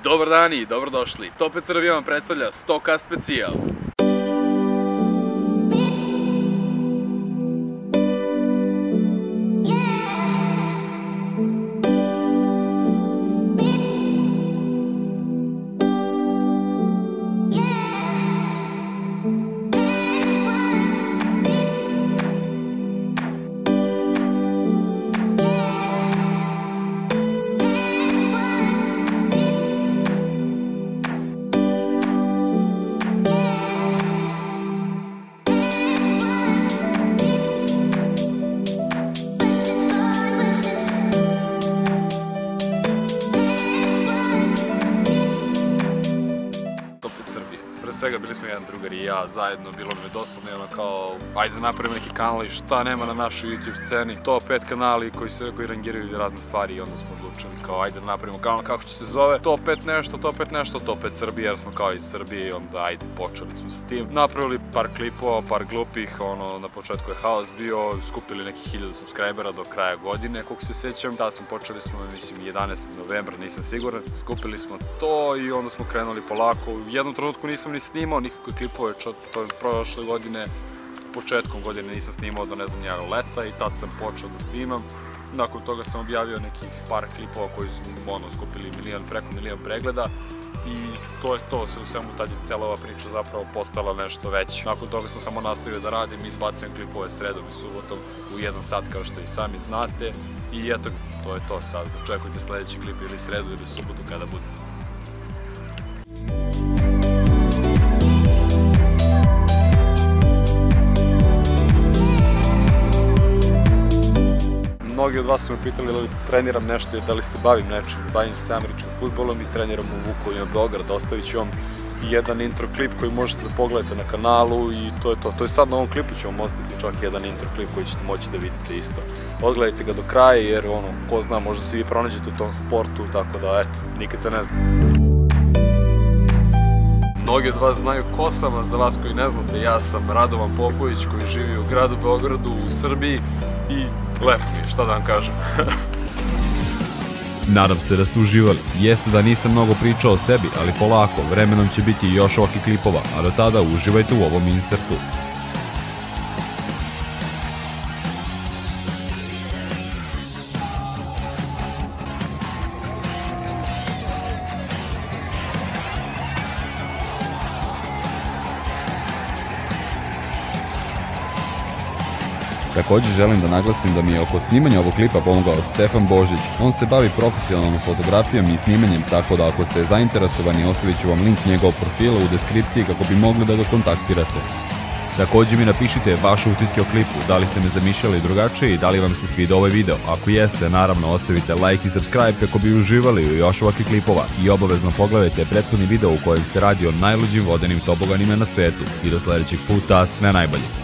Dobar dan i dobrodošli. Top 5 Srbija vam predstavlja 100K specijal. Svega bili smo jedan drugar i ja zajedno, bilo mi je dosadno i ono kao ajde napravimo neki kanal i šta nema na našoj YouTube sceni, top 5 kanali koji rangiraju razne stvari i onda smo odlučili kao ajde napravimo kanal kako će se zove, top 5 nešto, top 5 Srbije jer smo kao iz Srbije i onda ajde počeli smo sa tim, napravili par klipova, par glupih, ono na početku je haos bio, skupili nekih 1000 subscribera do kraja godine, koliko se sjećam, tada smo počeli smo, mislim 11. novembra, nisam siguran, skupili smo to i onda smo krenuli polako, u jednom trenutku nisam ni snimao nikakve klipove, to je prošle godine, početkom godine nisam snimao do ne znam njega leta i tad sam počeo da snimam. Nakon toga sam objavio nekih par klipova koji su skupili preko milion pregleda i to je to, sve u svemu tad je cijela ova priča zapravo postala nešto veće. Nakon toga sam samo nastavio da radim i izbacujem klipove sredom i subotom u 1 sat kao što i sami znate i eto, to je to sad, očekujte sledeći klip ili sredu ili subotu kada bude. Mnogi od vas su me pitali da li treniram nešto i da li se bavim nečim. Bavim se američkim fudbalom i treniram u Vukovima Beograd. Ostavit ću vam jedan intro klip koji možete da pogledate na kanalu i to je to. To je sad na ovom klipu ću vam ostaviti čak jedan intro klip koji ćete moći da vidite isto. Odgledajte ga do kraja jer ko zna, možda se vi pronađete u tom sportu, tako da eto, nikad se ne zna. Mnogi od vas znaju ko sam, a za vas koji ne znate, ja sam Radovan Popović koji živi u gradu Beogradu u Srbiji i lepo mi je, šta da vam kažem. Nadam se da ste uživali. Jeste da nisam mnogo pričao o sebi, ali polako, vremenom će biti još ovakvih klipova, a do tada uživajte u ovom insertu. Također želim da naglasim da mi je oko snimanja ovog klipa pomogao Stefan Božić. On se bavi profesionalnom fotografijom i snimanjem, tako da ako ste zainteresovani ostavit ću vam link njegovog profila u deskripciji kako bi mogli da ga kontaktirate. Također mi napišite vaše utiske o klipu, da li ste me zamišljali drugačije i da li vam se sviđa ovaj video. Ako jeste, naravno ostavite like i subscribe kako bi uživali u još ovakvih klipova i obavezno pogledajte prethodni video u kojem se radi o najluđim vodenim toboganima na svetu. I do sledećeg puta, sve najbolje!